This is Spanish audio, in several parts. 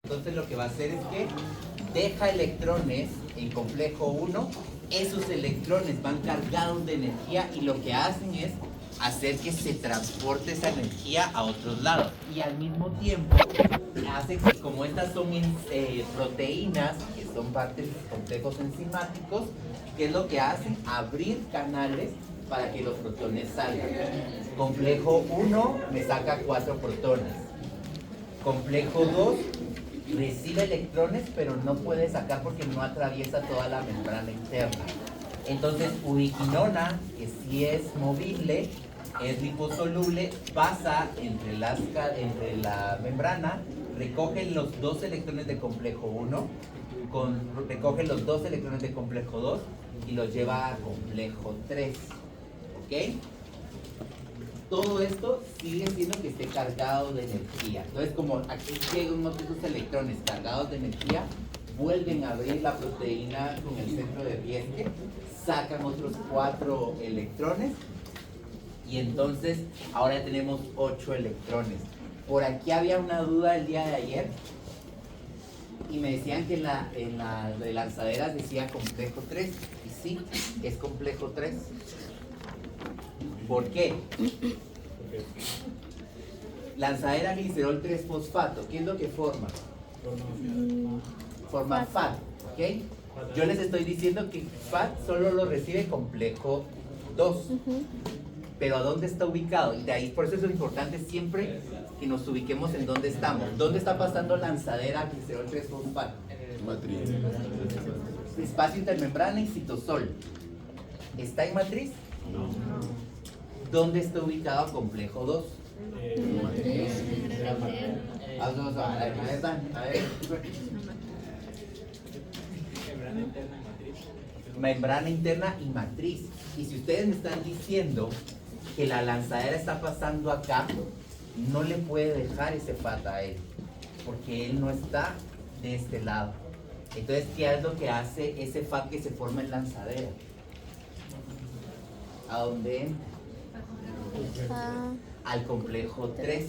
Entonces lo que va a hacer es que deja electrones en complejo 1, esos electrones van cargados de energía y lo que hacen es hacer que se transporte esa energía a otros lados. Y al mismo tiempo hace que, como estas son proteínas, que son parte de los complejos enzimáticos, ¿qué es lo que hacen? Abrir canales para que los protones salgan. Complejo 1 me saca 4 protones. Complejo 2 recibe electrones, pero no puede sacar porque no atraviesa toda la membrana interna. Entonces, ubiquinona, que sí es movible, es liposoluble, pasa entre la membrana, recoge los 2 electrones de complejo 1, recoge los 2 electrones de complejo 2 y los lleva a complejo 3. ¿Ok? Todo esto sigue siendo que esté cargado de energía. Entonces, como aquí llegan unos de esos electrones cargados de energía, vuelven a abrir la proteína con el centro de Bieske, sacan otros 4 electrones y entonces ahora ya tenemos 8 electrones. Por aquí había una duda el día de ayer y me decían que en la de lanzaderas decía complejo 3 y sí, es complejo 3. ¿Por qué? Lanzadera glicerol 3-fosfato, ¿qué es lo que forma? Forma FAT, ¿ok? Yo les estoy diciendo que FAT solo lo recibe complejo 2. Pero ¿a dónde está ubicado? Y de ahí, por eso es importante siempre que nos ubiquemos en dónde estamos. ¿Dónde está pasando lanzadera glicerol 3-fosfato? Matriz. Espacio intermembrana y citosol. ¿Está en matriz? No. ¿Dónde está ubicado complejo 2? A ver. Membrana interna y matriz. Y si ustedes me están diciendo que la lanzadera está pasando acá, no le puede dejar ese FAT a él, porque él no está de este lado. Entonces, ¿qué es lo que hace ese FAT que se forma en lanzadera? ¿A dónde entra? Al complejo 3.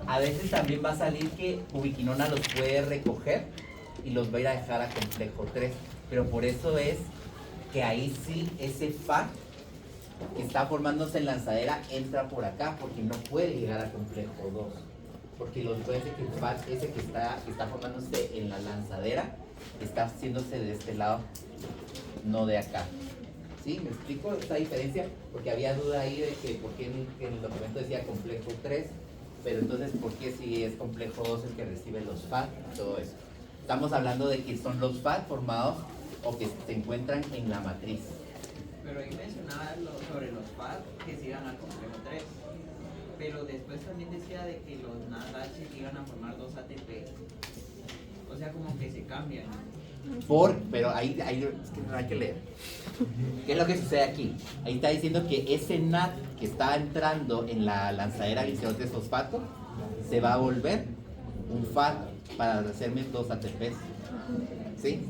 A veces también va a salir que ubiquinona los puede recoger y los va a ir a dejar a complejo 3. Pero por eso es que ahí sí ese FAT que está formándose en lanzadera entra por acá porque no puede llegar a complejo 2. Porque los puede que el FAT ese que está formándose en la lanzadera está haciéndose de este lado, no de acá. ¿Sí? ¿Me explico esta diferencia? Porque había duda ahí de que por qué en el documento decía complejo 3, pero entonces ¿por qué si es complejo 2 el que recibe los FAT? Todo eso. Estamos hablando de que son los FAT formados o que se encuentran en la matriz. Pero ahí mencionaba sobre los FAT que se iban al complejo 3, pero después también decía de que los NADH iban a formar 2 ATP. O sea, como que se cambian. Pero ahí es que no hay que leer. ¿Qué es lo que sucede aquí? Ahí está diciendo que ese NAD que está entrando en la lanzadera glicerol 3-fosfato se va a volver un FAT para hacerme 2 ATPs. ¿Sí?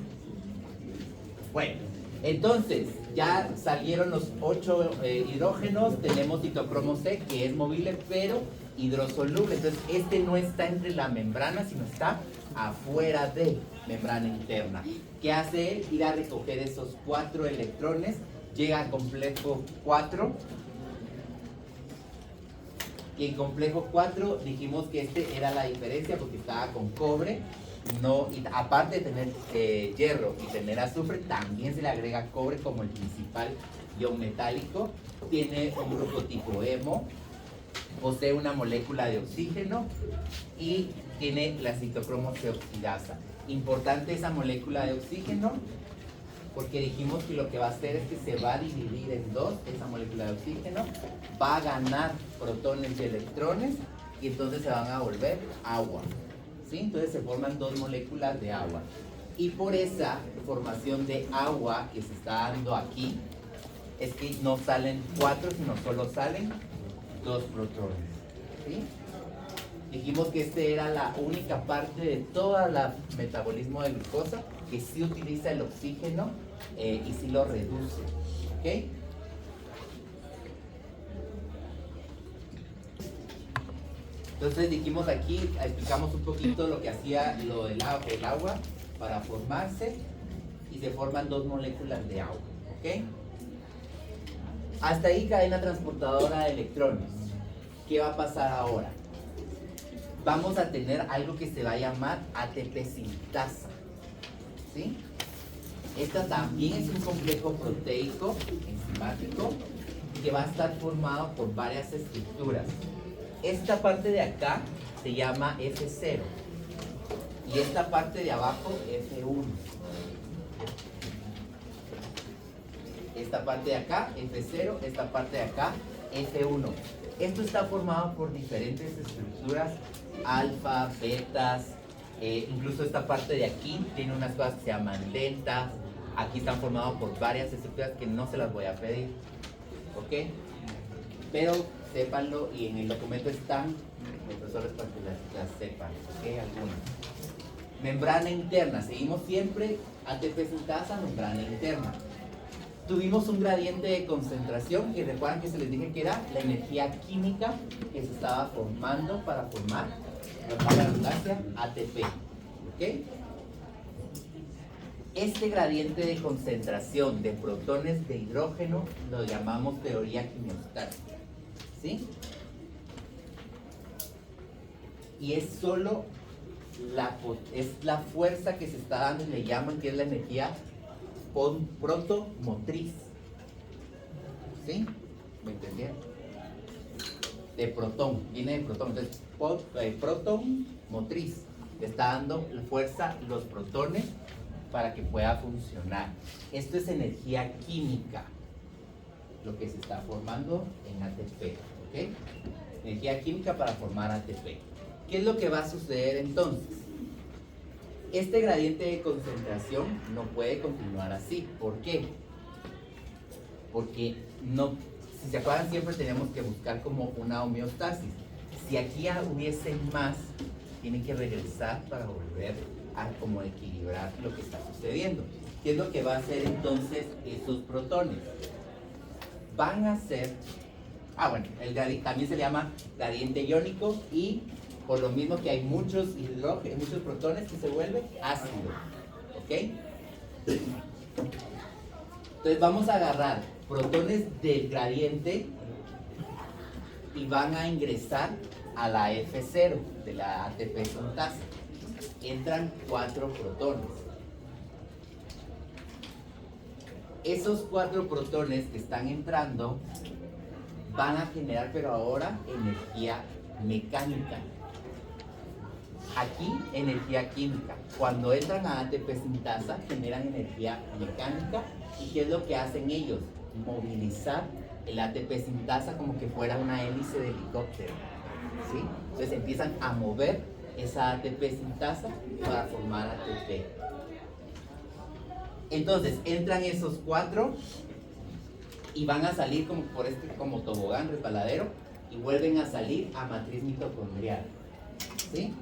Bueno, entonces ya salieron los 8 hidrógenos, tenemos citocromo C que es movible pero hidrosoluble. Entonces este no está entre la membrana, sino está afuera de membrana interna. ¿Qué hace él? Ir a recoger esos 4 electrones, llega al complejo 4 y en complejo 4 dijimos que este era la diferencia porque estaba con cobre. No, y aparte de tener hierro y tener azufre, también se le agrega cobre como el principal ion metálico. Tiene un grupo tipo hemo, posee una molécula de oxígeno y tiene la citocromo C oxidasa. Importante esa molécula de oxígeno porque dijimos que lo que va a hacer es que se va a dividir en 2 esa molécula de oxígeno, va a ganar protones y electrones y entonces se van a volver agua. ¿Sí? Entonces se forman 2 moléculas de agua y por esa formación de agua que se está dando aquí es que no salen 4 sino solo salen 2 protones. ¿Sí? Dijimos que esta era la única parte de todo el metabolismo de glucosa que sí utiliza el oxígeno y sí lo reduce. ¿Ok? Entonces dijimos aquí, explicamos un poquito lo que hacía el agua para formarse y se forman dos moléculas de agua, ¿ok? Hasta ahí cadena transportadora de electrones. ¿Qué va a pasar ahora? Vamos a tener algo que se va a llamar ATP sintasa, ¿sí? Esta también es un complejo proteico enzimático que va a estar formado por varias estructuras. Esta parte de acá se llama F0 y esta parte de abajo F1. Esta parte de acá F0, esta parte de acá F1. Esto está formado por diferentes estructuras, alfa, betas, incluso esta parte de aquí tiene unas cosas que se llaman deltas. Aquí están formados por varias estructuras que no se las voy a pedir, ¿ok? Pero sépanlo y en el documento están, profesores, para que las sepan, ¿ok? Algunas. Membrana interna, seguimos siempre ATP sintasa, membrana interna. Tuvimos un gradiente de concentración y recuerdan que se les dije que era la energía química que se estaba formando para formar la redundancia ATP, ¿ok? Este gradiente de concentración de protones de hidrógeno lo llamamos teoría quimiostática, ¿sí? Y es solo la fuerza que se está dando y le llaman que es la energía protomotriz, ¿sí? ¿Me entendieron? De protón, viene de protón, entonces proton motriz, le está dando fuerza los protones para que pueda funcionar. Esto es energía química, lo que se está formando en ATP, ¿ok? Energía química para formar ATP. ¿Qué es lo que va a suceder entonces? Este gradiente de concentración no puede continuar así. ¿Por qué? Porque no, si se acuerdan, siempre tenemos que buscar como una homeostasis. Si aquí ya hubiese más, tienen que regresar para volver a como equilibrar lo que está sucediendo. ¿Qué es lo que va a hacer entonces esos protones? Van a ser, bueno, también se le llama gradiente iónico y por lo mismo que hay muchos protones que se vuelven ácido, ¿ok? Entonces vamos a agarrar protones del gradiente y van a ingresar a la F0 de la ATP sintasa. Entran 4 protones. Esos 4 protones que están entrando van a generar, pero ahora, energía mecánica. Aquí, energía química. Cuando entran a ATP sintasa, generan energía mecánica. ¿Y qué es lo que hacen ellos? Movilizar el ATP sintasa como que fuera una hélice de helicóptero, ¿sí? Entonces empiezan a mover esa ATP sintasa para formar ATP. Entonces entran esos 4 y van a salir como por como tobogán resbaladero y vuelven a salir a matriz mitocondrial, ¿sí?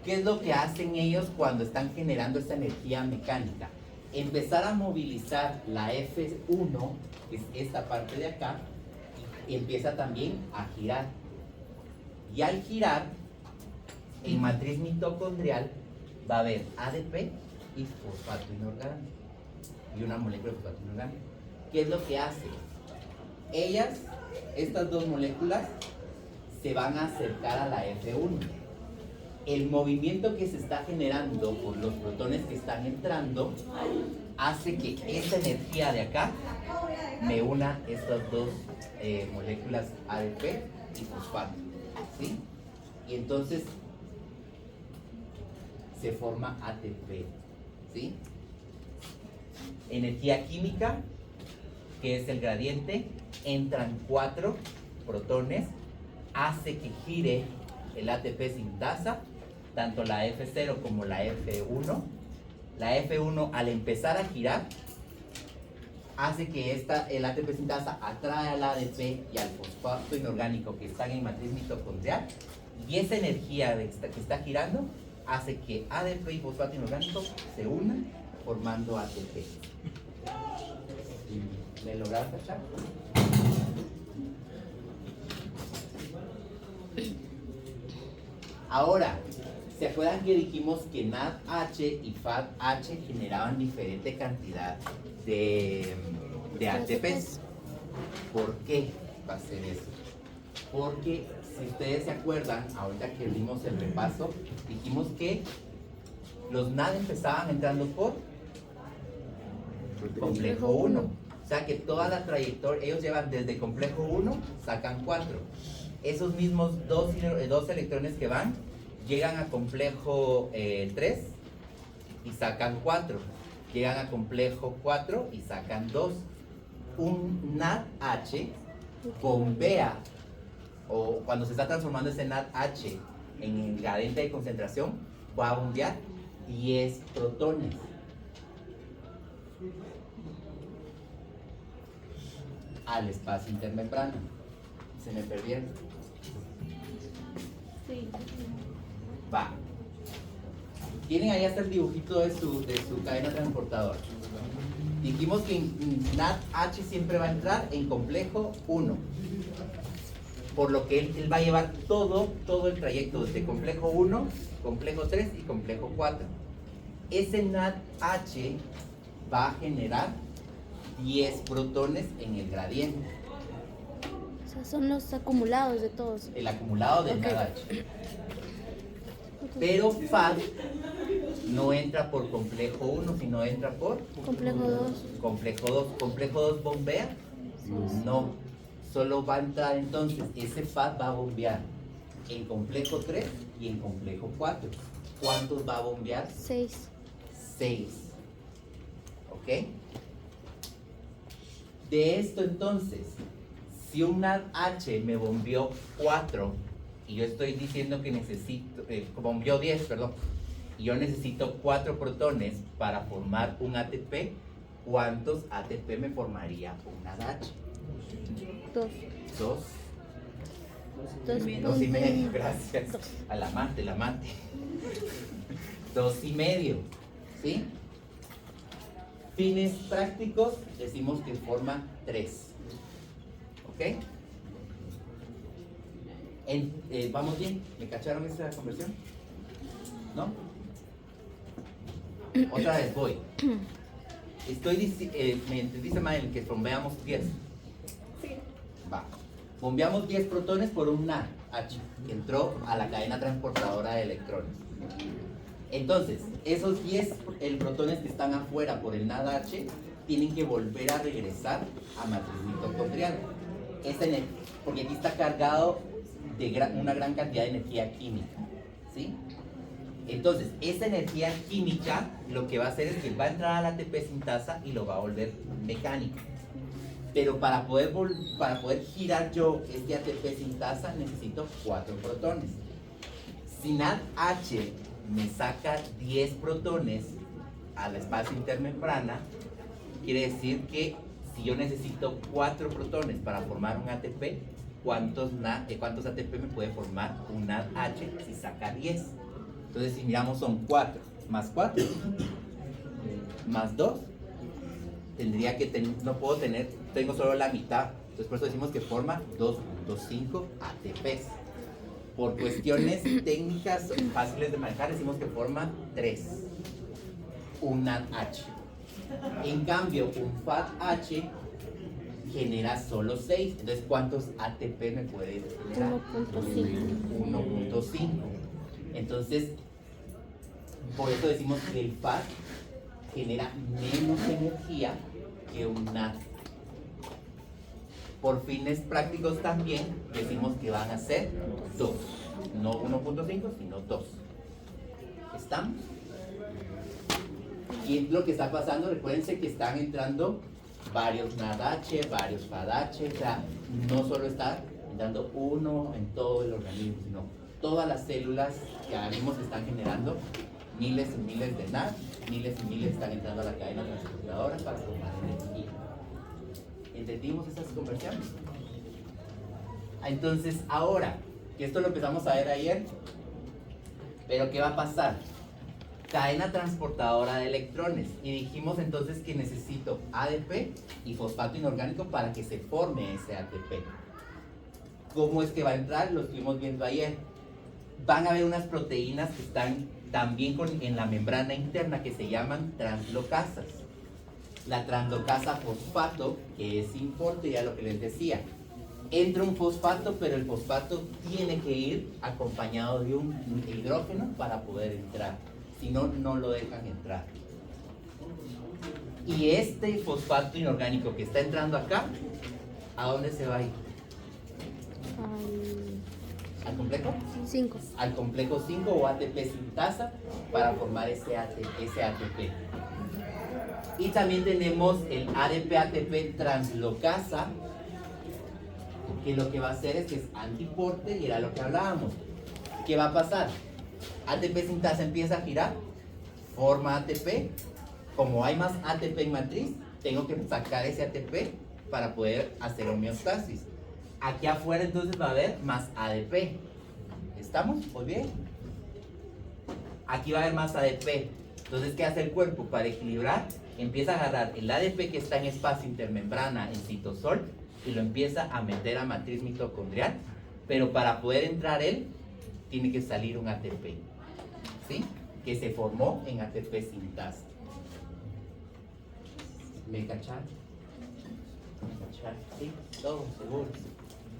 ¿Qué es lo que hacen ellos cuando están generando esa energía mecánica? Empezar a movilizar la F1, que es esta parte de acá, y empieza también a girar. Y al girar, en matriz mitocondrial va a haber ADP y fosfato inorgánico. Y una molécula de fosfato inorgánico. ¿Qué es lo que hace? Estas dos moléculas, se van a acercar a la F1. El movimiento que se está generando por los protones que están entrando hace que esta energía de acá me una estas dos moléculas ADP y fosfato, ¿sí? Y entonces se forma ATP, ¿sí? Energía química, que es el gradiente, entran 4 protones, hace que gire el ATP sintasa, tanto la F0 como la F1. La F1 al empezar a girar hace que el ATP sintasa atrae al ADP y al fosfato inorgánico que están en matriz mitocondrial, y esa energía que está girando hace que ADP y fosfato inorgánico se unan formando ATP. ¿Me lograron cachar? Ahora, ¿se acuerdan que dijimos que NADH y FADH generaban diferente cantidad de ATPs? ¿Por qué va a ser eso? Porque si ustedes se acuerdan, ahorita que vimos el repaso, dijimos que los NAD empezaban entrando por complejo 1. O sea que toda la trayectoria, ellos llevan desde complejo 1, sacan 4. Esos mismos dos electrones que van, llegan a complejo 3 y sacan 4. Llegan a complejo 4 y sacan 2. Un NADH bombea, o cuando se está transformando ese NADH en gradiente de concentración, va a bombear 10 protones. Al espacio intermembrana. ¿Se me perdieron? Sí. Va. Tienen ahí hasta el dibujito de su cadena transportadora. Dijimos que NADH siempre va a entrar en complejo 1. Por lo que él va a llevar todo el trayecto desde complejo 1, complejo 3 y complejo 4. Ese NADH va a generar 10 protones en el gradiente. O sea, son los acumulados de todos. El acumulado del Ok. NADH. Pero FAD no entra por complejo 1, sino entra por Complejo 2. complejo 2. ¿Complejo 2 bombea? No. Solo va a entrar entonces, ese FAD va a bombear en complejo 3 y en complejo 4. ¿Cuántos va a bombear? 6. 6. ¿Ok? De esto entonces, si un NADH me bombeó 4 y yo estoy diciendo que necesito, bombeó 10, perdón, y yo necesito 4 protones para formar un ATP, ¿cuántos ATP me formaría un NADH? 2. 2. 2. 2 y medio, gracias. Al amante, el amante. 2 y medio, ¿sí? Fines prácticos, decimos que forma 3. ¿Ok? ¿Vamos bien? ¿Me cacharon esa conversión? ¿No? Otra vez voy. ¿Me entendiste, Mael, que bombeamos 10? Sí. Va. Bombeamos 10 protones por un NADH que entró a la cadena transportadora de electrones. Entonces, esos 10 protones que están afuera por el NADH tienen que volver a regresar a matriz mitocondrial. Porque aquí está cargado de una gran cantidad de energía química, ¿sí? Entonces, esa energía química lo que va a hacer es que va a entrar al ATP sintasa y lo va a volver mecánico. Pero para poder girar yo este ATP sintasa necesito 4 protones. Si NADH me saca 10 protones al espacio intermembrana, quiere decir que si yo necesito 4 protones para formar un ATP, ¿cuántos ATP me puede formar un NADH si saca 10? Entonces, si miramos, son 4 más 4 más 2. Tendría que tengo solo la mitad. Entonces, por eso decimos que forma 2.5 ATPs. Por cuestiones técnicas fáciles de manejar, decimos que forma 3. Un NADH. En cambio, un FADH genera solo 6. Entonces, ¿cuántos ATP me puede generar? 1.5. 1.5. Entonces, por eso decimos que el FAD genera menos energía que un NAD. Por fines prácticos también decimos que van a ser 2. No 1.5, sino 2. ¿Estamos? Y lo que está pasando, recuérdense que están entrando varios NADH, varios FADH, o sea, no solo está entrando uno en todo el organismo, sino todas las células que vimos que están generando miles y miles de NAD, miles y miles están entrando a la cadena transportadora para formar energía. ¿Entendimos esas conversiones? Entonces, ahora, que esto lo empezamos a ver ayer, pero ¿qué va a pasar? Cadena transportadora de electrones, y dijimos entonces que necesito ADP y fosfato inorgánico para que se forme ese ATP. ¿Cómo es que va a entrar? Lo estuvimos viendo ayer. van a haber unas proteínas que están también en la membrana interna que se llaman translocasas. La translocasa fosfato, que es importante, ya lo que les decía. Entra un fosfato, pero el fosfato tiene que ir acompañado de un hidrógeno para poder entrar. Si no, no lo dejan entrar. Y este fosfato inorgánico que está entrando acá, ¿a dónde se va a ir? ¿Al complejo? 5. Al complejo 5 o ATP sintasa para formar ese ATP. Y también tenemos el ADP-ATP translocasa, que lo que va a hacer es que es antiporte y era lo que hablábamos. ¿Qué va a pasar? ATP sintasa empieza a girar, forma ATP. Como hay más ATP en matriz, tengo que sacar ese ATP para poder hacer homeostasis. Aquí afuera entonces va a haber más ADP. ¿Estamos? ¿Muy bien? Aquí va a haber más ADP. Entonces, ¿qué hace el cuerpo? Para equilibrar, empieza a agarrar el ADP que está en espacio intermembrana en citosol y lo empieza a meter a matriz mitocondrial, pero para poder entrar él, tiene que salir un ATP, ¿sí? Que se formó en ATP sintasa. ¿Me cacharon? ¿Me cacharon? ¿Sí? Todos seguros.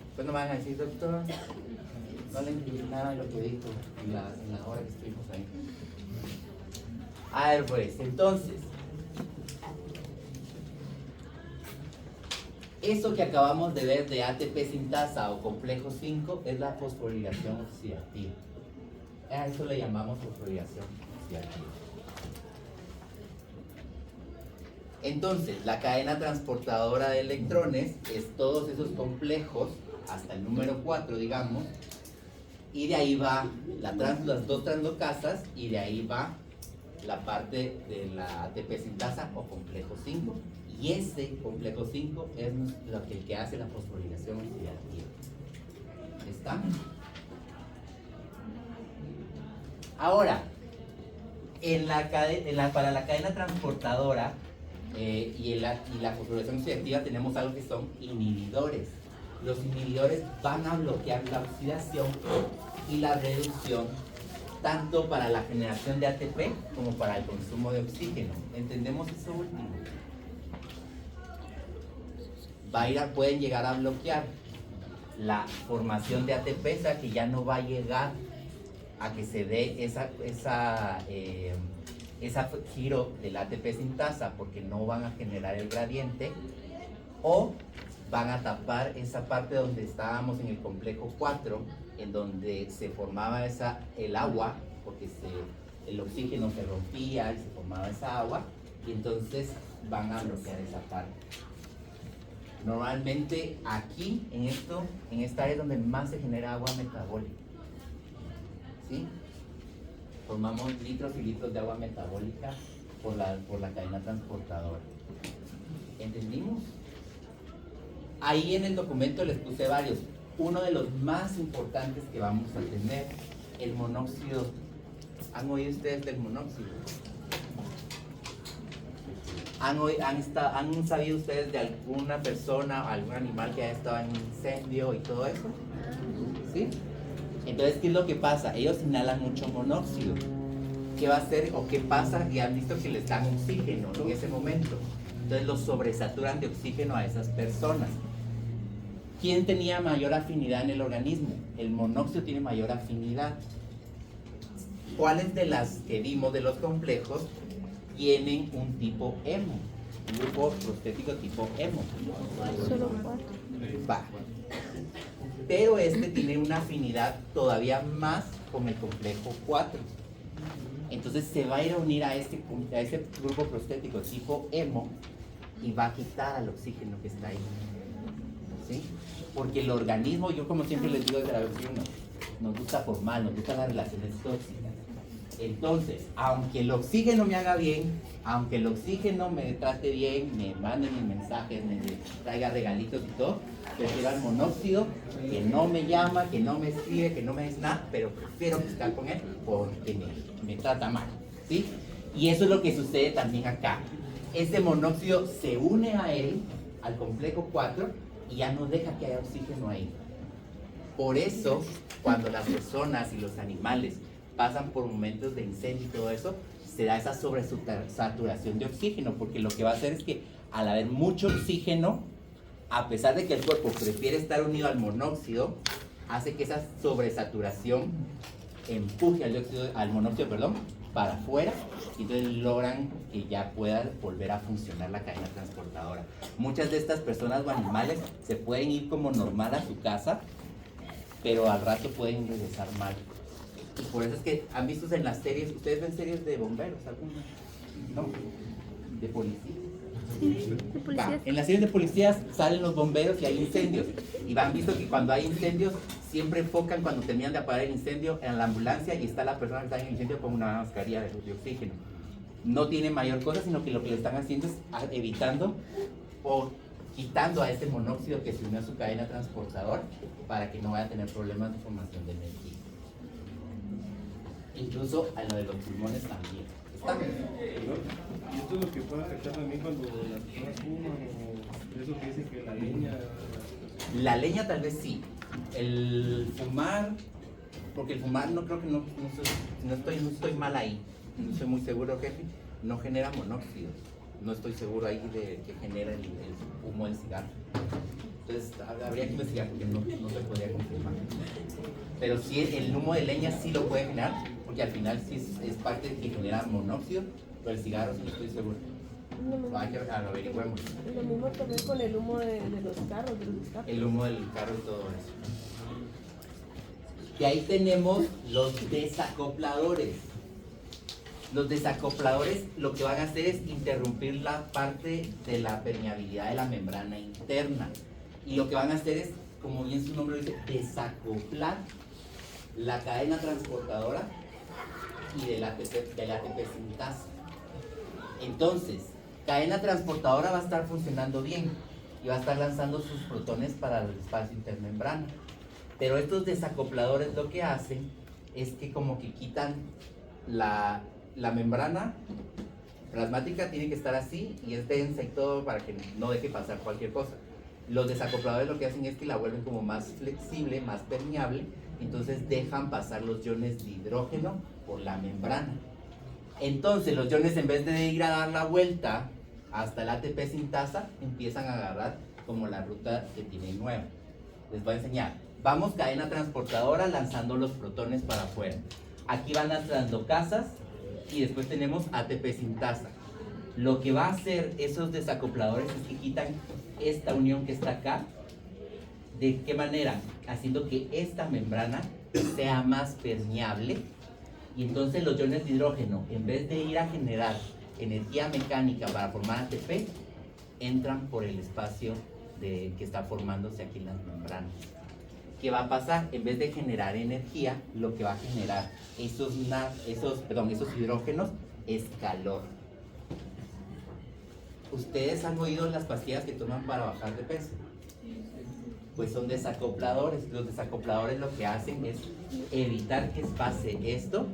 Después no me van a decir, doctor, no le entendí nada de lo que dijo en la hora que estuvimos ahí. A ver, pues, entonces, eso que acabamos de ver de ATP sintasa o complejo 5 es la fosforilación oxidativa. A eso le llamamos fosforilación oxidativa. Entonces, la cadena transportadora de electrones es todos esos complejos, hasta el número 4, digamos, y de ahí va las dos translocasas, y de ahí va la parte de la ATP sintasa o complejo 5. Y ese complejo 5 es lo que hace la fosforilación oxidativa. ¿Está? Ahora, para la cadena transportadora y la fosforilación oxidativa tenemos algo que son inhibidores. Los inhibidores van a bloquear la oxidación y la reducción tanto para la generación de ATP como para el consumo de oxígeno. ¿Entendemos eso último? Pueden llegar a bloquear la formación de ATP, o sea que ya no va a llegar a que se dé esa giro del ATP sintasa porque no van a generar el gradiente, o van a tapar esa parte donde estábamos en el complejo 4, en donde se formaba el agua, porque el oxígeno se rompía y se formaba esa agua, y entonces van a bloquear esa parte. Normalmente aquí, en esta área es donde más se genera agua metabólica. ¿Sí? Formamos litros y litros de agua metabólica por la cadena transportadora. ¿Entendimos? Ahí en el documento les puse varios. Uno de los más importantes que vamos a tener, el monóxido. ¿Han oído ustedes del monóxido? ¿Han sabido ustedes de alguna persona o algún animal que haya estado en un incendio y todo eso? ¿Sí? Entonces, ¿qué es lo que pasa? Ellos inhalan mucho monóxido. ¿Qué va a hacer o qué pasa? Y han visto que les dan oxígeno en ese momento. Entonces los sobresaturan de oxígeno a esas personas. ¿Quién tenía mayor afinidad en el organismo? El monóxido tiene mayor afinidad. ¿Cuáles de las que vimos de los complejos tienen un tipo hemo? Un grupo prostético tipo hemo. Solo 4. Va. Pero este tiene una afinidad todavía más con el complejo 4. Entonces se va a ir a unir a ese grupo prostético tipo hemo y va a quitar al oxígeno que está ahí. ¿Sí? Porque el organismo, yo como siempre les digo desde la versión 1, nos gusta formar, nos gustan las relaciones tóxicas. Entonces, aunque el oxígeno me haga bien, aunque el oxígeno me trate bien, me mande mis mensajes, me traiga regalitos y todo, prefiero al monóxido, que no me llama, que no me escribe, que no me dice nada, pero prefiero estar con él porque me trata mal, ¿sí? Y eso es lo que sucede también acá. Ese monóxido se une a él, al complejo 4, y ya no deja que haya oxígeno ahí. Por eso, cuando las personas y los animales pasan por momentos de incendio y todo eso, se da esa sobresaturación de oxígeno, porque lo que va a hacer es que al haber mucho oxígeno, a pesar de que el cuerpo prefiere estar unido al monóxido, hace que esa sobresaturación empuje al monóxido, para afuera, y entonces logran que ya pueda volver a funcionar la cadena transportadora. Muchas de estas personas o animales se pueden ir como normal a su casa, pero al rato pueden regresar mal. Y por eso es que han visto en las series, ¿ustedes ven series de bomberos alguna? No, de policías. Sí, de policías. En las series de policías salen los bomberos y hay incendios. Y han visto que cuando hay incendios, siempre enfocan cuando terminan de apagar el incendio en la ambulancia y está la persona que está en el incendio con una mascarilla de oxígeno. No tiene mayor cosa, sino que lo que le están haciendo es evitando o quitando a este monóxido que se unió a su cadena transportadora para que no vaya a tener problemas de formación de energía. Incluso a lo de los pulmones también. ¿Y esto es lo que puede afectar también cuando las personas fuman o eso que dicen que la leña? La leña tal vez sí. El fumar, porque el fumar no creo que no estoy mal ahí. No estoy muy seguro, jefe. No genera monóxido. No estoy seguro ahí de que genera el humo del cigarro. Entonces habría que investigar porque no se podría confirmar. Pero sí, el humo de leña sí lo puede generar, porque al final sí es parte de que genera monóxido, pero el cigarro sí no estoy seguro. Hay que averiguemos. Lo mismo también con el humo de los carros, de los escapes. El humo del carro y todo eso. Y ahí tenemos los desacopladores. Los desacopladores lo que van a hacer es interrumpir la parte de la permeabilidad de la membrana interna. Y lo que van a hacer es, como bien su nombre dice, desacoplar la cadena transportadora y del ATP sintasa. Entonces, cadena transportadora va a estar funcionando bien y va a estar lanzando sus protones para el espacio intermembrana. Pero estos desacopladores lo que hacen es que como que quitan la membrana plasmática, tiene que estar así y es densa y todo para que no deje pasar cualquier cosa. Los desacopladores lo que hacen es que la vuelven como más flexible, más permeable, entonces dejan pasar los iones de hidrógeno por la membrana. Entonces los iones, en vez de ir a dar la vuelta hasta el ATP sintasa, empiezan a agarrar como la ruta que tiene nueva. Les voy a enseñar. Vamos, cadena transportadora lanzando los protones para afuera. Aquí van las translocasas y después tenemos ATP sintasa. Lo que va a hacer esos desacopladores es que quitan esta unión que está acá. ¿De qué manera? Haciendo que esta membrana sea más permeable y entonces los iones de hidrógeno, en vez de ir a generar energía mecánica para formar ATP, entran por el espacio que está formándose aquí en las membranas. ¿Qué va a pasar? En vez de generar energía, lo que va a generar esos hidrógenos es calor. ¿Ustedes han oído las pastillas que toman para bajar de peso? Pues son desacopladores. Los desacopladores lo que hacen es evitar que pase esto,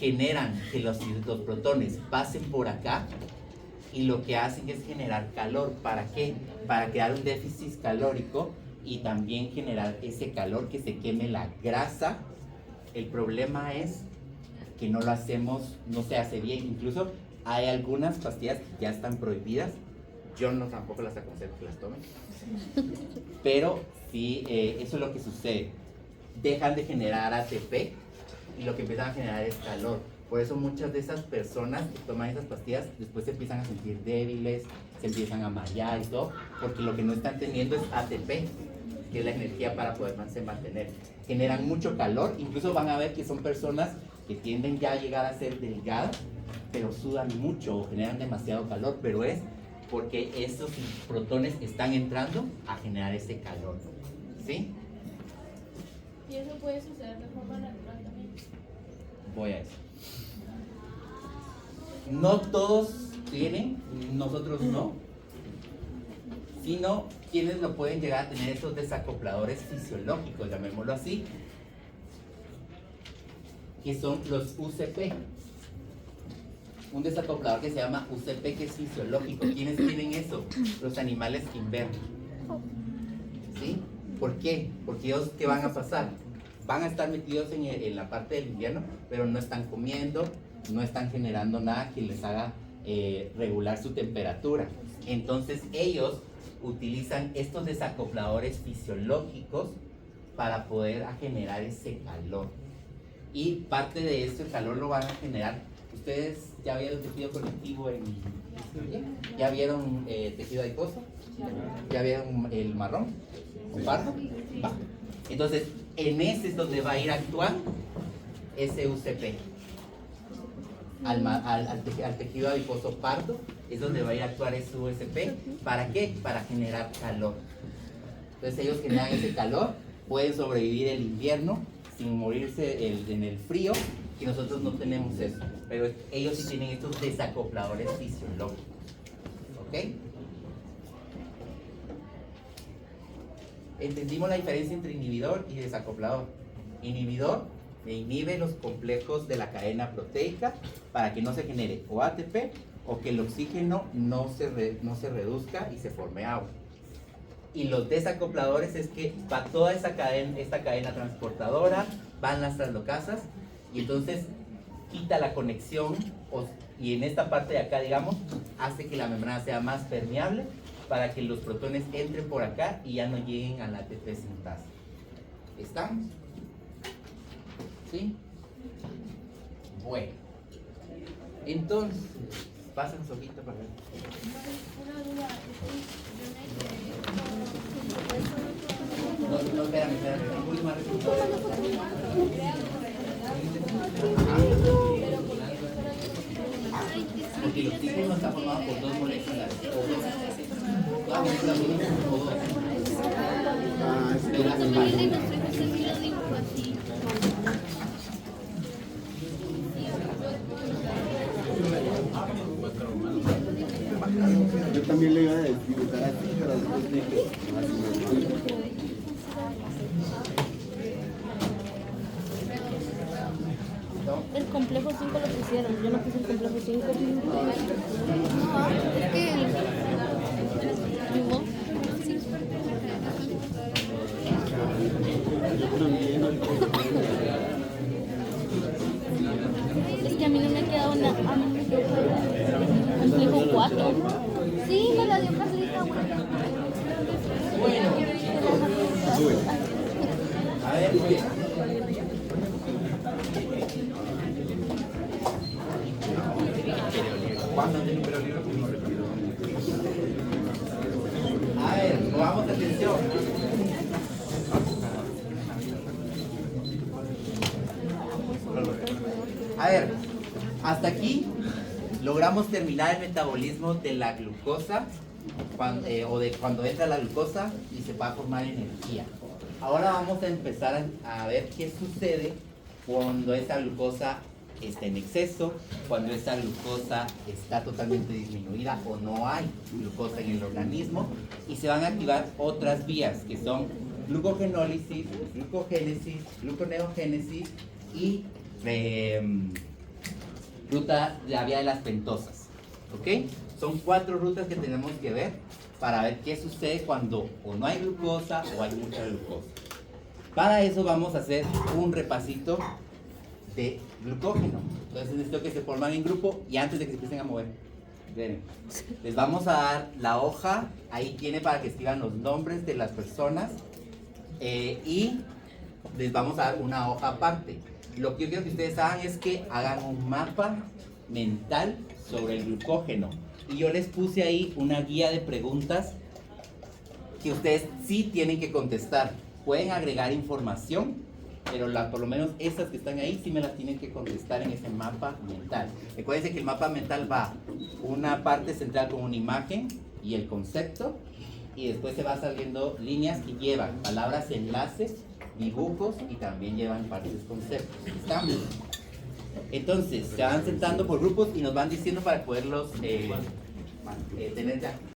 generan que los protones pasen por acá y lo que hacen es generar calor. ¿Para qué? Para crear un déficit calórico y también generar ese calor que se queme la grasa. El problema es que no lo hacemos, no se hace bien. Incluso hay algunas pastillas que ya están prohibidas. Yo tampoco las aconsejo que las tomen. Pero sí, eso es lo que sucede. Dejan de generar ATP y lo que empiezan a generar es calor. Por eso muchas de esas personas que toman esas pastillas después se empiezan a sentir débiles, se empiezan a marear y todo, porque lo que no están teniendo es ATP, que es la energía para poderse mantener. Generan mucho calor, incluso van a ver que son personas que tienden ya a llegar a ser delgadas, pero sudan mucho o generan demasiado calor, pero es porque estos protones están entrando a generar ese calor, ¿sí? Y eso puede suceder de forma natural también. Voy a eso. No todos tienen, nosotros no, sino quienes lo pueden llegar a tener esos desacopladores fisiológicos, llamémoslo así, que son los UCP. Un desacoplador que se llama UCP, que es fisiológico. ¿Quiénes tienen eso? Los animales que invernan. ¿Sí? ¿Por qué? Porque ellos, ¿qué van a pasar? Van a estar metidos en la parte del invierno, pero no están comiendo, no están generando nada que les haga regular su temperatura. Entonces ellos utilizan estos desacopladores fisiológicos para poder generar ese calor. Y parte de este calor lo van a generar. ¿Ustedes ya vieron tejido conectivo ¿Ya vieron tejido adiposo? ¿Ya vieron el marrón? ¿O pardo? Va. Entonces, en ese es donde va a ir a actuar ese UCP. Al tejido adiposo pardo es donde va a ir a actuar ese USP. ¿Para qué? Para generar calor. Entonces ellos generan ese calor, pueden sobrevivir el invierno sin morirse en el frío, y nosotros no tenemos eso. Pero ellos sí tienen estos desacopladores fisiológicos. ¿Ok? Entendimos la diferencia entre inhibidor y desacoplador. Inhibidor me inhibe los complejos de la cadena proteica para que no se genere o ATP o que el oxígeno no se reduzca y se forme agua. Y los desacopladores es que va toda esta cadena transportadora, van las translocasas y entonces quita la conexión y en esta parte de acá, digamos, hace que la membrana sea más permeable para que los protones entren por acá y ya no lleguen a la ATP sintasa. ¿Estamos? ¿Sí? Bueno. Entonces, pasen un poquito para ver. Una duda, No, espérame, un poquito más rápido. Porque el oxígeno está formado por dos moléculas, o dos. La molécula mínima o dos. Pero las separan. Yo también le iba a dibujar así, pero después dije, El complejo 5 lo pusieron, yo no puse el complejo 5. No, es que es que a mí no me ha quedado nada. A mí me quedó complejo 4. Sí, me la dio Carlita, Bueno, a ver, pues. ¿Cuándo tiene un perolibro? A ver, pongamos atención. A ver, hasta aquí logramos terminar el metabolismo de la glucosa o de cuando entra la glucosa y se va a formar energía. Ahora vamos a empezar a ver qué sucede cuando esa glucosa está en exceso, cuando esa glucosa está totalmente disminuida o no hay glucosa en el organismo, y se van a activar otras vías que son glucogenólisis, glucogénesis, gluconeogénesis y la vía de las pentosas. ¿Ok? Son 4 rutas que tenemos que ver para ver qué sucede cuando o no hay glucosa o hay mucha glucosa. Para eso vamos a hacer un repasito de glucógeno. Entonces necesito que se forman en grupo y antes de que se empiecen a mover, miren, les vamos a dar la hoja, ahí tiene para que escriban los nombres de las personas y les vamos a dar una hoja aparte. Lo que yo quiero que ustedes hagan es que hagan un mapa mental sobre el glucógeno y yo les puse ahí una guía de preguntas que ustedes sí tienen que contestar. Pueden agregar información, pero por lo menos estas que están ahí sí me las tienen que contestar en ese mapa mental. Recuerden que el mapa mental va una parte central con una imagen y el concepto, y después se va saliendo líneas que llevan palabras enlaces, dibujos y también llevan partes conceptos. ¿Estamos? Entonces se van sentando por grupos y nos van diciendo para poderlos tener ya.